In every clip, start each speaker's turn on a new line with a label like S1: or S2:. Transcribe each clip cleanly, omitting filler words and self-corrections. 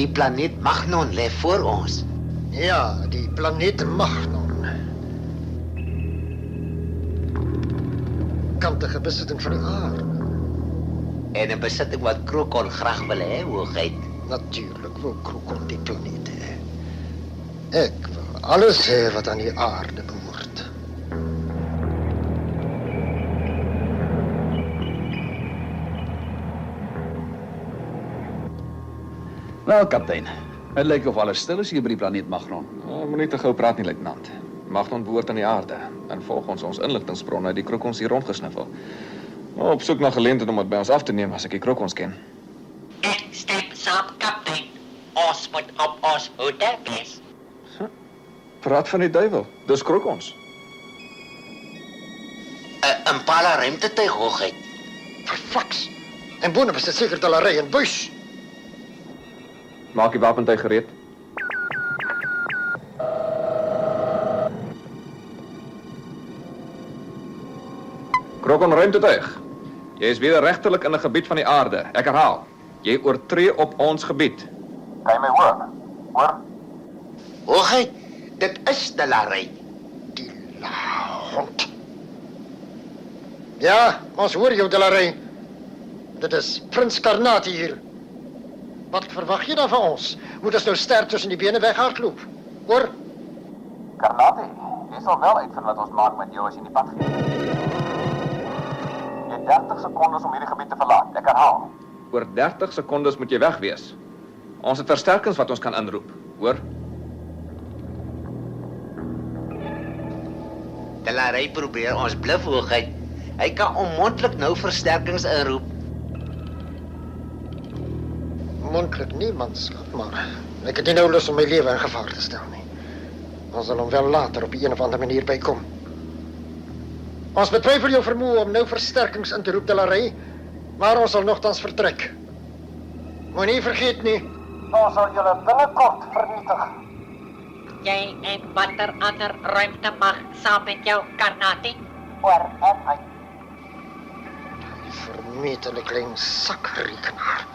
S1: Die planeet Magnon lê voor ons.
S2: Ja, die planeet Magnon. Kantige besitting van die aarde.
S1: En 'n besitting wat Krokon graag wil hê, hoogheid.
S2: Natuurlijk wil Krokon die planeet hê. Ek wil alles hê wat aan die aarde behoort.
S3: Wel, kaptein. Het lyk of alles stil is hier by die planeet Magnon.
S4: Moenie te gou praat nie, luitenant. Magnon behoort aan die aarde en volgens ons inligtingbronne het die Krokons hier rondgesniffel. Op soek na geleentheid om dit by ons af te neem as ek die Krokons ken.
S5: Ek stem saam, kaptein. Ons moet op ons hoede wees.
S4: Praat van die duiwel, dis Krokons.
S1: 'n Impala ruimtetuig, hoogheid.
S2: Verflaks. En boonop is dit seker Delarey en Bush.
S4: Maak die wapentuig gereed. Krokon ruimtetuig. Jy is wederregtelik in 'n gebied van die aarde. Ek herhaal, jy oortree op ons gebied. Kan jy my hoor? Hoor?
S1: Hoogheid, dit is Delarey.
S2: Die lahond. Ja, ons hoor jou, Delarey. Dit is Prins Karnati hier. Wat verwag jy dan van ons? Moet ons nou sterk tussen die bene weghardloop? Hoor?
S6: Karnati, jy sal wel uitvind wat ons maak met jou as jy in die pad gee. Jy het 30 sekondes om hierdie gebied te verlaat. Ek herhaal.
S4: Oor 30 sekondes moet jy weg wees. Ons het versterkings wat ons kan inroep, hoor?
S1: Delarey probeer ons bluf, hoogheid. Hy kan onmoontlik nou versterkings inroep.
S2: Moontlik nie, manskap, maar ek het nie nou lus om my lewe in gevaar te stel nie. Ons sal hom wel later op 'n of ander manier bykom. Ons betwyfel jou vermoë om nou versterkings in te roep, Delarey, maar ons sal nogtans vertrek. Moenie vergeet nie, ons sal julle binnekort vernietig.
S5: Jy en watter ander ruimte mag saam met jou, Karnati?
S6: Oor en uit.
S2: Die vermetele klein sakrekenaar.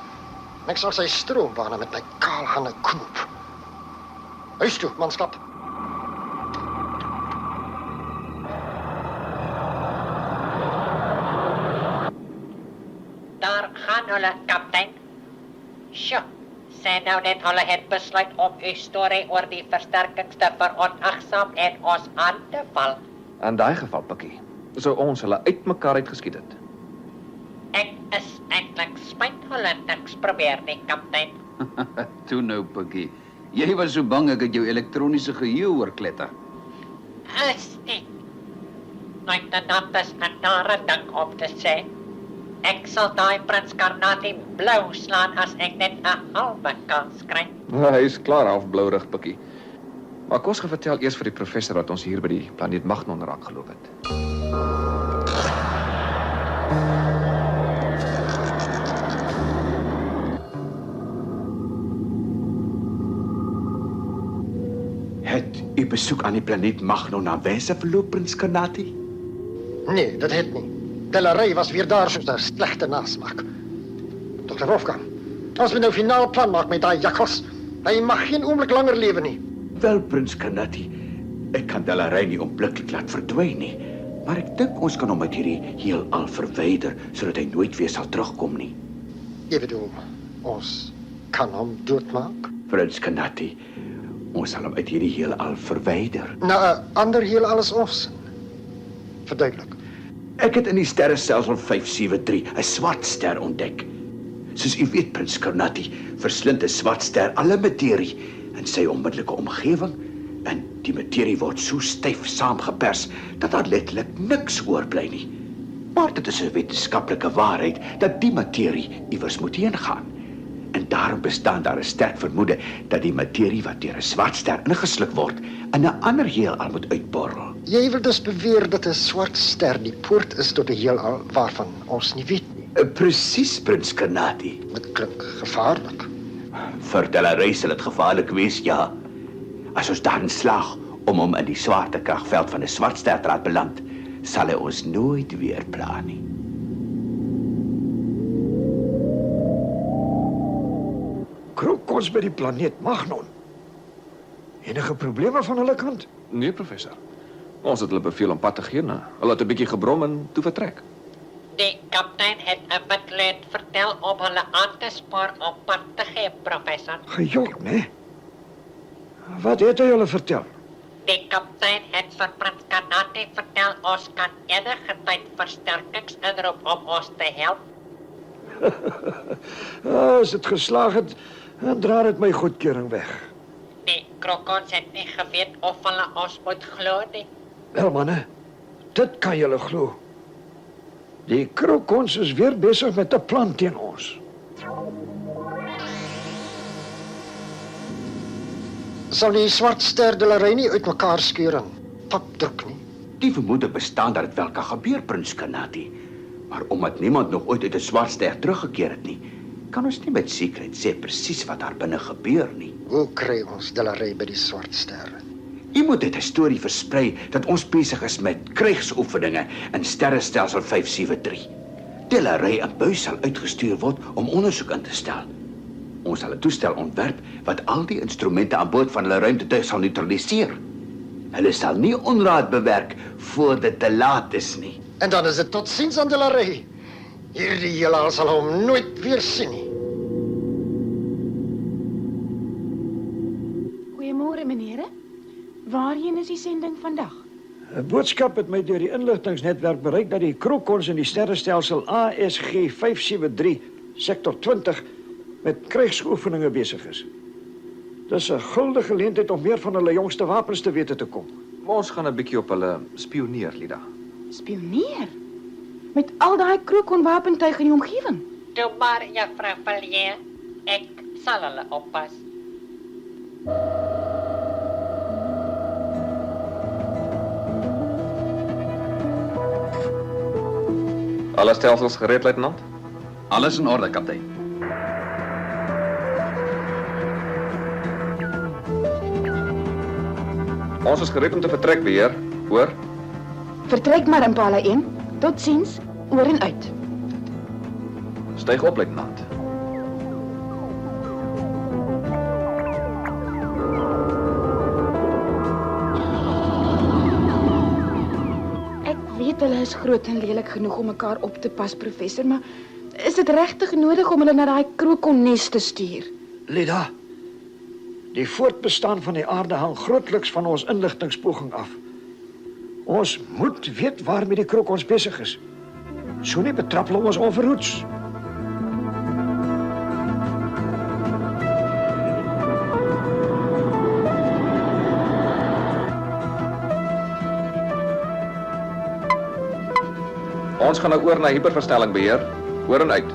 S2: Ek sal sy stroombane met my kaalhande knoop. Huis toe, manskap.
S5: Daar gaan hulle, kaptein. Sjoe, sê nou net hulle het besluit om u storie oor die versterkings te veronagsaam en ons aan te val.
S4: In daai geval, Pikkie, sou ons hulle uitmekaar uitgeskiet het.
S5: Ek is eintlik spyt hulle niks probeer nie, kaptein.
S3: Toe nou, Pikkie. Jy was so bang ek het jou elektroniese geheue oorkletter.
S5: Is nie. Luitenant is 'n nare ding om te sê. Ek sal daai Prins Karnati blou slaan as ek net 'n halwe kans kry.
S4: Hy is klaar half blourig, Pikkie. Maar kom ons gaan vertel eers vir die professor wat ons hier by die planeet Magnon raak geloop het.
S7: Het u besoek aan die planeet Magnon na wense verloop, Prins Karnati?
S2: Nee, dit het nie. Delarey was weer daar soos 'n slegte nasmaak. Dr. Wolfgang, ons moet nou finaal plan maak met daai jakkals. Hy mag geen oomblik langer lewe nie.
S7: Wel, Prins Karnati, ek kan Delarey nie onmiddellik laat verdwyn nie, maar ek dink ons kan hom uit hierdie heelal verwyder sodat hy nooit weer sal terugkom nie.
S2: Jy bedoel, ons kan hom doodmaak?
S7: Prins Karnati, ons sal hom uit hierdie heelal verwyder.
S2: Na 'n ander heelal as ons. Verduidelik.
S7: Ek het in die sterrestelsel 573 'n swart ster ontdek. Soos u weet, Prins Karnati, verslind 'n swart ster alle materie in sy onmiddellike omgewing en die materie word so styf saamgepers dat daar letterlik niks oorbly nie. Maar dit is 'n wetenskaplike waarheid dat die materie iewers moet heen gaan. En daarom bestaan daar 'n sterk vermoede dat die materie wat deur 'n swart ster ingesluk word in 'n ander heelal moet uitborrel.
S2: Jy wil dus beweer dat 'n swart ster die poort is tot 'n heelal waarvan ons nie weet nie.
S7: Presies, Prins Karnati.
S2: Dit klink gevaarlik.
S7: Vir Delarey sal dit gevaarlik wees, ja. As ons daarin slaag om hom in die swaartekragveld van 'n swart ster te laat beland, sal hy ons nooit weer pla nie.
S2: Krokon ons by die planeet Magnon. Enige probleme van hulle kant?
S4: Nee, professor. Ons het hulle beveel om pad te gee, nou. Hulle het 'n bietjie gebrom en toe vertrek.
S5: Die kaptein het 'n bidlet vertel om hulle aan te spoor om pad te gee, professor.
S2: Gejok, né? Wat het hy julle vertel?
S5: Die kaptein het vir Prins Karnati vertel ons kan enige tyd versterkings inroep om ons te help.
S2: As dit geslaag het, dan dra dit my goedkeuring weg.
S5: Die krokons het nie geweet of hulle ons moet glo nie.
S2: Wel manne, dit kan julle glo. Die krokons is weer besig met 'n plan teen ons. Sal die swart ster Delary nie uitmekaar skeur en papdruk nie?
S7: Die vermoede bestaan dat dit wel kan gebeur, Prins Karnati. Maar omdat niemand nog ooit uit 'n swart ster teruggekeer het nie, kan ons nie met sekerheid sê presies wat daar binne gebeur nie.
S2: Hoe kry ons Delary by die swart ster?
S7: U moet dit 'n storie versprei dat ons besig is met krygsoefeninge in sterrestelsel 573. Delary en Buys sal uitgestuur word om ondersoek in te stel. Ons sal 'n toestel ontwerp wat al die instrumente aan boord van hulle ruimtetuig sal neutraliseer. Hulle sal nie onraad bewerk voor dit te laat is nie.
S2: En dan is dit tot ziens aan Delary. Hierdie heelal sal hom nooit weer sien nie.
S8: Goeiemôre, meneere. Waarheen is die sending vandag?
S2: 'n Boodskap het my deur die inligtingsnetwerk bereik dat die krokons in die sterrestelsel ASG 573 sektor 20 met krygsoefeninge besig is. Dis 'n guldige geleentheid om meer van hulle jongste wapens te wete te kom.
S4: Maar ons gaan 'n bietjie op hulle spioneer, Lida.
S8: Spioneer? Met al daai krokonwapentuig in die omgewing?
S5: Toe maar, juffrou Villiers, ek sal hulle oppas.
S4: Alle stelsels gereed, luitenant?
S3: Alles in orde, kaptein.
S4: Ons is gereed om te vertrek, beheer. Hoor?
S8: Vertrek maar, Impala 1. Totsiens, oor en uit.
S4: Styg op, luitenant.
S8: Ek weet hulle is groot en lelik genoeg om mekaar op te pas, professor, maar is dit regtig nodig om hulle na daai krokonnes te stuur?
S2: Lida, die voortbestaan van die aarde hang grootliks van ons inligtingspoging af. Ons moet weet waarmee die krokons besig is. So nie betrap hulle ons onverhoeds.
S4: Ons gaan nou oor na hiperverstelling, beheer. Oor en uit.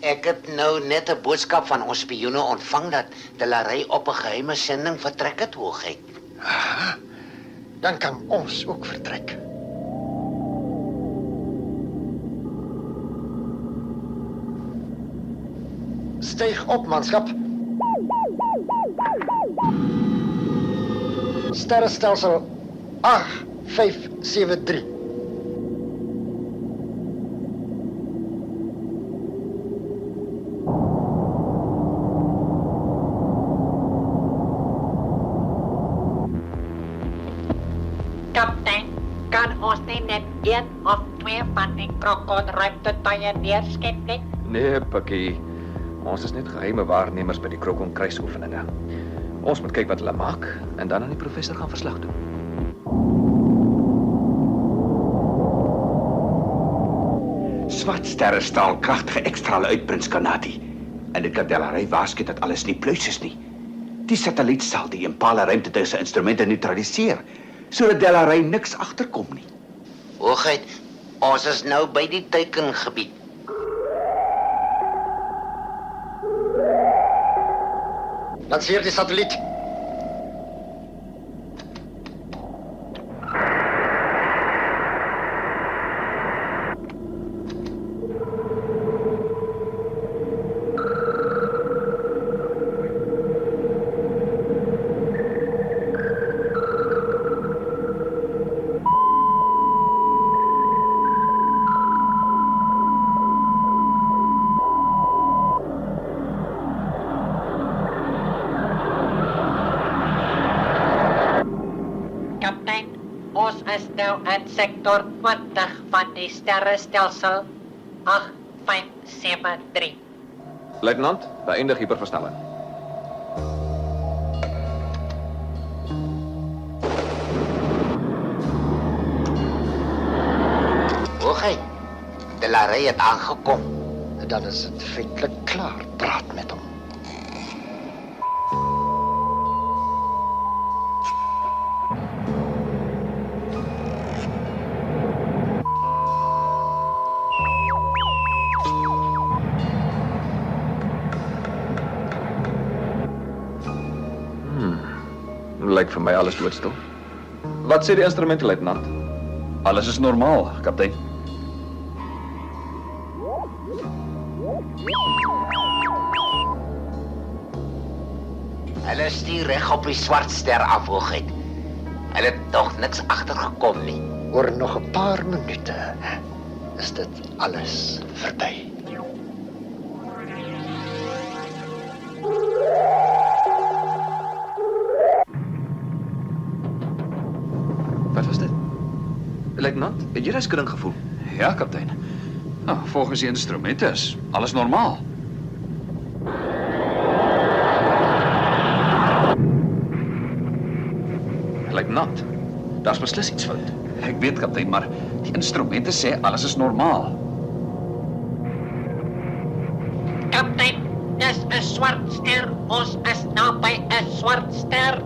S1: Ek het nou net 'n boodskap van ons spioene ontvang dat Delary op 'n geheime sending vertrek het, hoogheid.
S2: Dan kan ons ook vertrek. Styg op, manskap. Sterrestelsel 8573.
S5: Kaptein, kan ons nie net een of twee van die krokonruimtetuie neerskiet nie?
S4: Nee, Pikkie. Ons is net geheime waarnemers by die krokon kruisoefeninge. Ons moet kyk wat hulle maak en dan aan die professor gaan verslag doen.
S7: Swart sterre straal kragtige ekstrale uit, Prins Karnati. En dit kan Delary waarsku dat alles nie pluis is nie. Die satelliet sal die Impala ruimtetuig se instrumente neutraliseer, sodat Delary niks agterkom nie.
S1: Hoogheid, ons is nou by die teikengebied.
S2: Lanceer die satelliet.
S5: nou in sektor 20 van die sterrestelsel 8573.
S4: Luitenant, beëindig hyperversnelling.
S1: Hoogheid, de Larey het aangekom.
S2: Dan is het feitelijk klaar. Praat met hem.
S4: Lyk vir my alles doodstil. Wat sê die instrumente, luitenant?
S3: Alles is normaal, kaptein.
S1: Hulle stuur reg op die swart ster af, Hoogheid. Hulle het nog niks agtergekom nie.
S2: Oor nog een paar minuten is dit alles voorbij.
S4: Wat was dit? Luitenant, het jy daai skudding gevoel?
S3: Ja, kaptein. Nou, volgens die instrumente is alles normaal.
S4: Luitenant, daar's beslis iets fout.
S3: Ek weet, kaptein, maar die instrumente sê alles is normaal.
S5: Kaptein, dis 'n swart ster. Ons is naby 'n swart ster.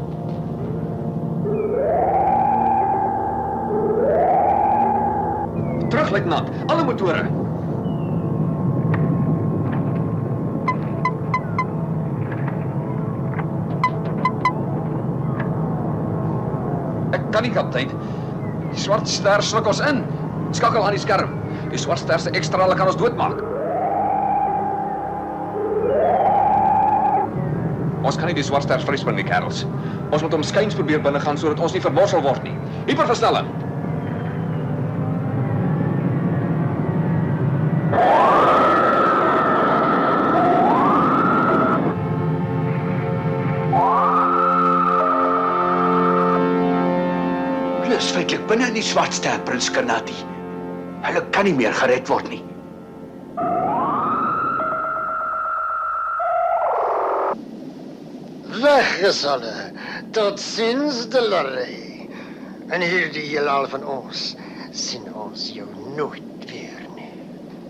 S4: Terug, luitenant, alle motore.
S3: Ek kan nie, kaptein. Die swart ster sluk ons in. Skakel aan die skerm. Die swart ster se ekstrale kan ons doodmaak.
S4: Ons kan nie die swart ster vryspring nie, kerels. Ons moet hom skuins probeer binnegaan sodat ons nie vermorsel word nie. Hyperversnelling.
S7: Hulle is feitlik binne in die swart ster, Prins Karnati. Hulle kan nie meer gered word nie.
S2: Weg is hulle. Tot ziens, de Larey. En hierdie heelal van ons sien ons jou nooit weer nie.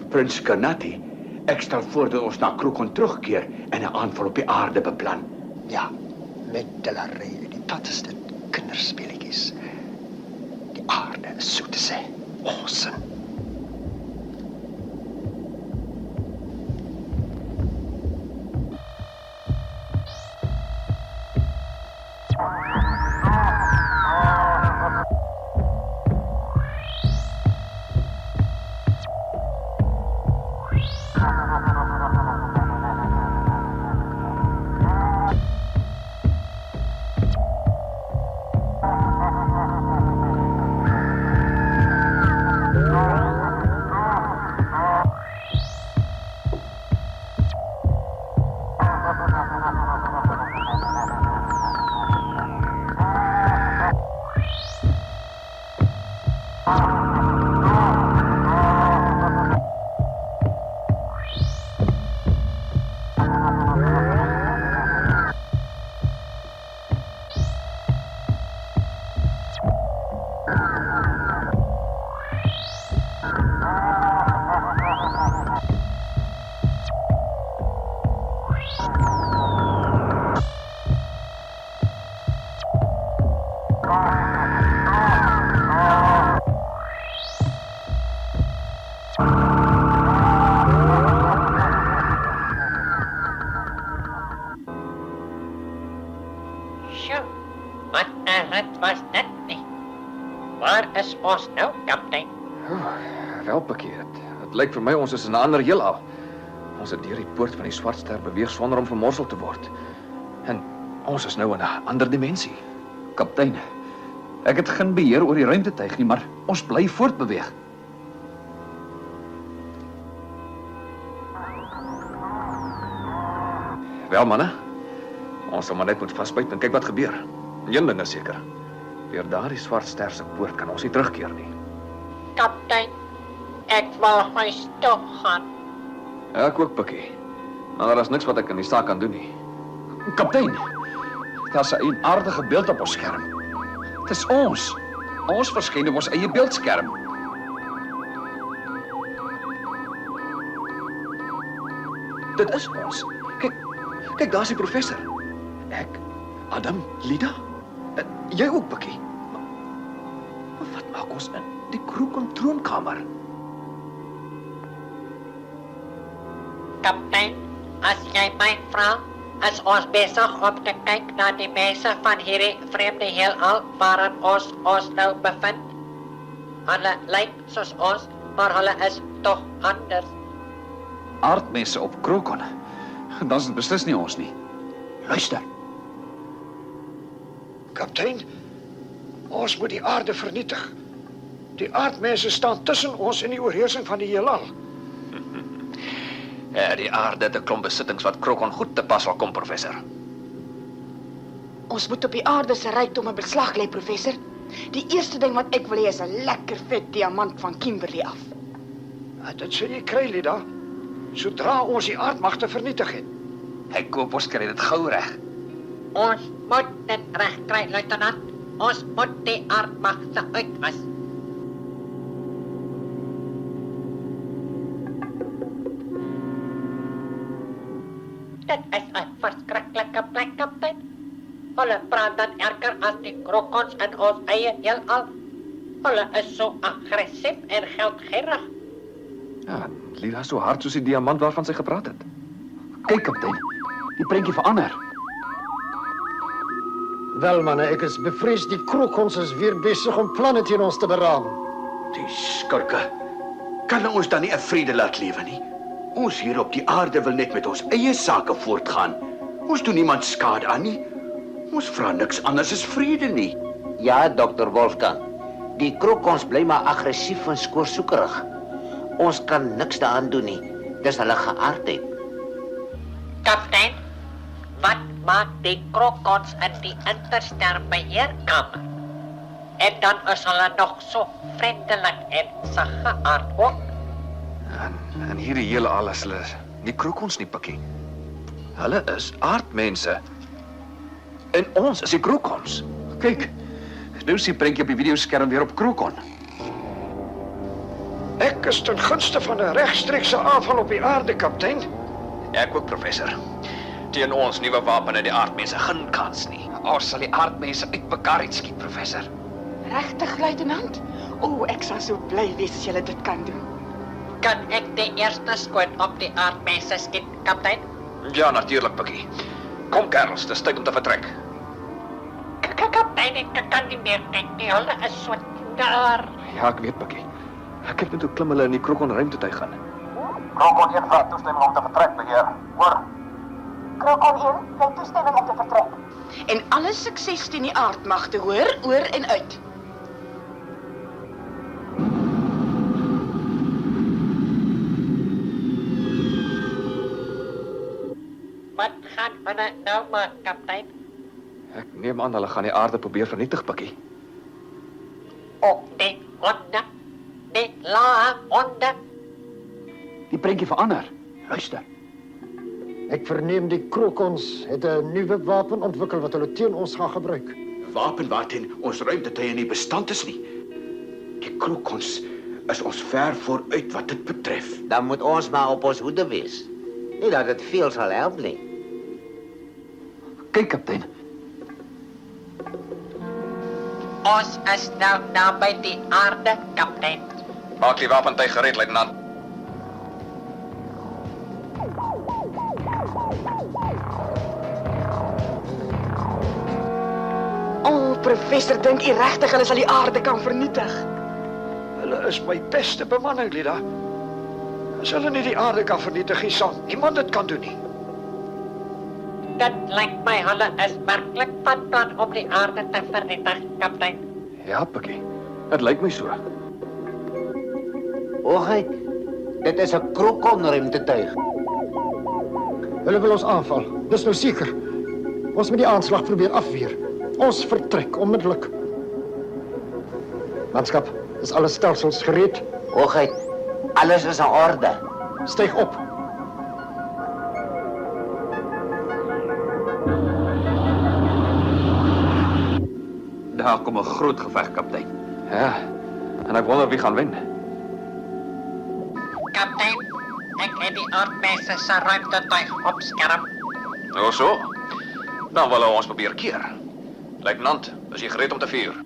S7: Prins Karnati, ek stel voor dat ons na Krokon terugkeer en 'n aanval op die aarde beplan.
S2: Ja, met de Larey in die pad is dit kinderspeletjies. Die aarde is so te sê awesome.
S5: Sjoe, wat 'n rit was dit nie. Waar is ons nou, kaptein?
S4: Wel bekeerd. Het lyk vir my ons is in 'n ander heelal. Ons het deur die poort van die swart ster beweeg sonder om vermorsel te word. En ons is nou in 'n ander dimensie.
S3: Kaptein, ek het geen beheer oor die ruimtetuig nie, maar ons bly voortbeweeg.
S4: Wel manne, ons sal maar net moet vasbyt en kyk wat gebeur. Een ding is seker. Deur daardie Swartster se poort kan ons nie terugkeer nie.
S5: Kaptein, ek wil huis toe gaan.
S4: Ja, ek ook, Pikkie. Maar daar is niks wat ek in die saak kan doen nie.
S3: Kaptein, daar's 'n aardige beeld op ons skerm. Dis ons. Ons verskyn op ons eie beeldskerm.
S4: Dit is ons. Kyk, daar's die professor. Ek, Adam, Lida. Jy ook, Pikkie. Maar wat maak ons in die Krokon troonkamer?
S5: Kaptein, as jy my vra, is ons besig om te kyk na die mense van hierdie vreemde heelal waarin ons nou bevind. Hulle lyk soos ons, maar hulle is tog anders.
S3: Aardmense op Krokon. Dan is dit beslis nie ons nie.
S2: Luister. Kaptein, ons moet die aarde vernietig. Die aardmense staan tussen ons en die oorheersing van die heelal.
S4: Ja, die aarde het 'n klomp besittings wat Krokon goed te pas sal kom, professor.
S8: Ons moet op die aarde se rykdomme beslag lê, professor. Die eerste ding wat ek wil hê is 'n lekker vet diamant van Kimberley af.
S2: Dit sê jy kry, Lida, sodra ons die aardmagte vernietig het.
S4: Hy koop ons kry dit gou reg.
S5: Ons moet dit regkry, luitenant. Ons moet die aardmagte uitwis. Dit is 'n verskriklike plek, kaptein. Hulle praat dan erger as die Krokons in ons eie heelal. Hulle is so aggressief en geldgierig.
S4: Ja, Lida is so hard soos die diamant waarvan sy gepraat het. Kyk, kaptein, die prentjie verander.
S2: Wel, manne, ek is bevrees die Krokons is weer besig om planne teen ons te beraam.
S7: Die skurke. Kan ons dan nie 'n vrede laat lewe nie? Ons hier op die aarde wil net met ons eie sake voortgaan. Ons doen niemand skade aan nie. Ons vra niks anders as vrede nie.
S1: Ja, Dr. Wolfgang. Die Krokons bly maar aggressief en skoorsoekerig. Ons kan niks daaraan doen nie. Dis hulle geaardheid.
S5: Kaptein, wat maak die Krokons in die intersterbeheerkamer? En dan is hulle nog so vriendelik en saggeaard ook.
S4: En hierdie hele alles, hulle nie Krokons nie, Pikkie. Hulle is aardmense. En ons is die Krokons.
S3: Kyk, nou is die prentjie op die videoskerm weer op Krokon.
S2: Ek is ten gunste van 'n regstreekse aanval op die aarde, kaptein.
S4: Ek ook, professor. Teen ons nuwe wapen het die aardmense geen kans nie. Ons sal die aardmense uitmekaar uitskiet, professor.
S8: Regtig, luitenant? O, ek sal so bly wees as julle dit kan doen.
S5: Kan ek die eerste skoot op die aardmense skiet, kaptein?
S4: Ja, natuurlik, Pikkie. Kom, kerels, dis tyd om te vertrek.
S5: Kaptein, ek kan nie meer kyk nie. Hulle is so daar.
S4: Ja, ek weet, Pikkie. Ek het net hoe klim hulle in die Krokon ruimtetuig gaan.
S6: Krokon 1 vra toestemming om te vertrek, beheer. Hoor.
S9: Krokon 1 kry toestemming om te vertrek.
S8: En alle sukses teen die aardmagte, hoor, oor en uit.
S5: Wat gaan hulle nou maak, kaptein?
S4: Ek neem aan hulle gaan die aarde probeer vernietig, Pikkie.
S5: Ook die honde. Die lae honde.
S3: Die prentjie verander. Luister.
S2: Ek verneem die Krokons het 'n nuwe wapen ontwikkel wat hulle teen ons gaan gebruik.
S7: 'n Wapen waarteen ons ruimtetuie nie bestand is nie. Die Krokons is ons ver vooruit wat dit betref.
S1: Dan moet ons maar op ons hoede wees. Nie dat dit veel sal help nie.
S3: Kyk, kaptein.
S5: Ons is nou naby die aarde, kaptein.
S4: Maak die wapentuig gereed, luitenant.
S8: O, professor, dink u regtig hulle sal die aarde kan vernietig?
S2: Hulle is my beste bemanning, Lida. As hulle nie die aarde kan vernietig nie, sal niemand dit kan doen nie.
S5: Dit lyk my hulle is werklik van plan om die aarde te vernietig, kaptein.
S4: Ja, Pikkie. Dit lyk my so.
S1: Hoogheid, dit is 'n Krokon ruimtetuig.
S2: Hulle wil ons aanval. Dis nou seker. Ons moet die aanslag probeer afweer. Ons vertrek onmiddellik. Manskap, is alle stelsels gereed?
S1: Hoogheid, alles is in orde.
S2: Styg op.
S3: Daar kom 'n groot geveg, kaptein. Ja, en ek wonder wie gaan wen.
S5: Kaptein, ek het die aardbeste se ruimtetuig op skerm.
S3: O so. Dan wil ons probeer keer. Luitenant, is jy gereed om te vuur?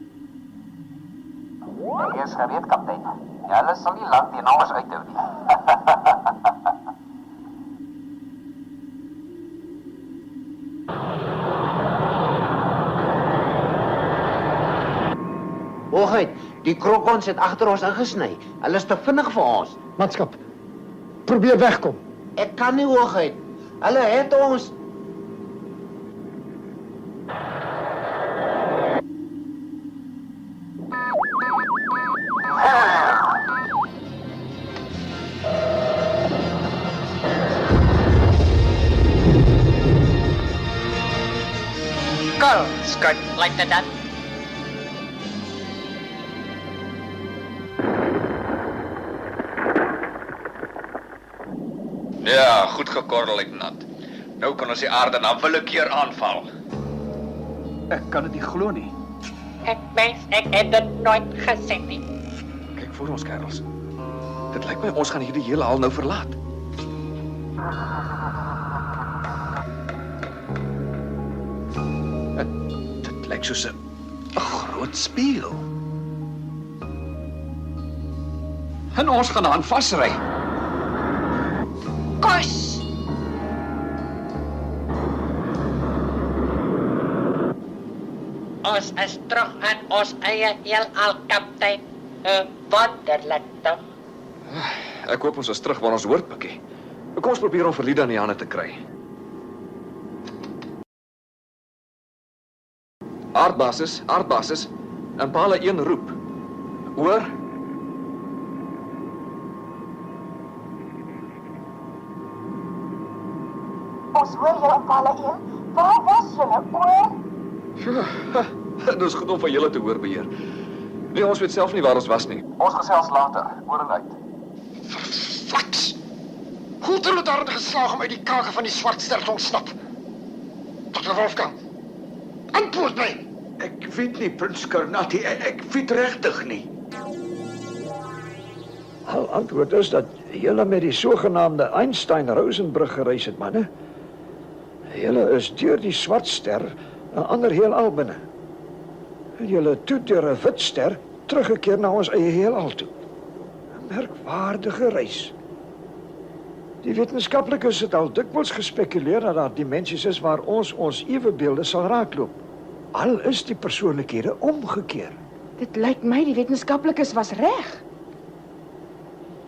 S6: Ek is gereed, kaptein. Hulle sal nie lank teen alles uithou nie.
S1: Hoogheid, die krokons het agter ons ingesny. Hulle is te vinnig vir ons.
S2: Manskap, probeer wegkom.
S1: Ek kan nie, Hoogheid. Hulle het ons.
S5: Go, Scott, luitenant.
S3: Ja, goed gekorrel, luitenant. Nou kan ons die aarde na willekeur aanval.
S4: Ek kan dit nie glo nie.
S5: Ek mens, ek het dit nooit gesien nie.
S3: Kyk voor ons, kerels. Dit lyk my ons gaan hierdie hele hal nou verlaat. Dit lyk soos 'n groot spieël. En ons gaan aan vasry.
S5: Kos! Ons is terug in ons eie heelal, kaptein. 'n Wonderlik tog.
S3: Ek hoop ons is terug waar ons hoort, Pikkie. Kom ons probeer om vir Lida in die hande te kry. Aardbasis, Impala 1 roep. Hoor?
S9: Ons hoor jou Impala 1. Waar was julle, oor?
S3: Dit is goed om van julle te hoor, beheer. Nee, ons weet self nie waar ons was nie.
S6: Ons gesels later, oor en uit.
S2: Flaks! Hoe het hulle daarin geslaag om uit die kake van die Swartster te ontsnap? Dr. Wolfgang, antwoord my!
S7: Ek weet nie, Prins Karnati, ek weet regtig nie.
S10: Al antwoord is dat julle met die sogenaamde Einstein-Rosenbrug gereis het, manne. Julle is deur die Swartster 'n ander heelal binne. En julle toe deur 'n wit ster teruggekeer na ons eie heelal toe. 'n Merkwaardige reis. Die wetenskaplikes het al dikwels gespekuleer dat daar dimensies is waar ons ewebeelde sal raakloop. Al is die persoonlikhede omgekeer.
S8: Dit lyk my die wetenskaplikes was reg.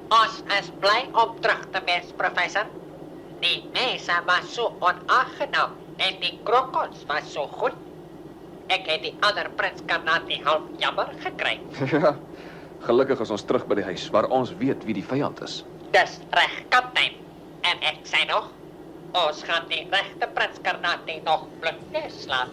S5: Ons is bly om terug te wees, professor. Die mense was so onaangenaam en die krokons was so goed. Ek het die ander Prins Karnati half jammer gekry.
S3: Ja, gelukkig is ons terug by die huis, waar ons weet wie die vyand is.
S5: Dis reg, kaptein. En ek sê nog, ons gaan die regte Prins Karnati nog bloed neerslaan.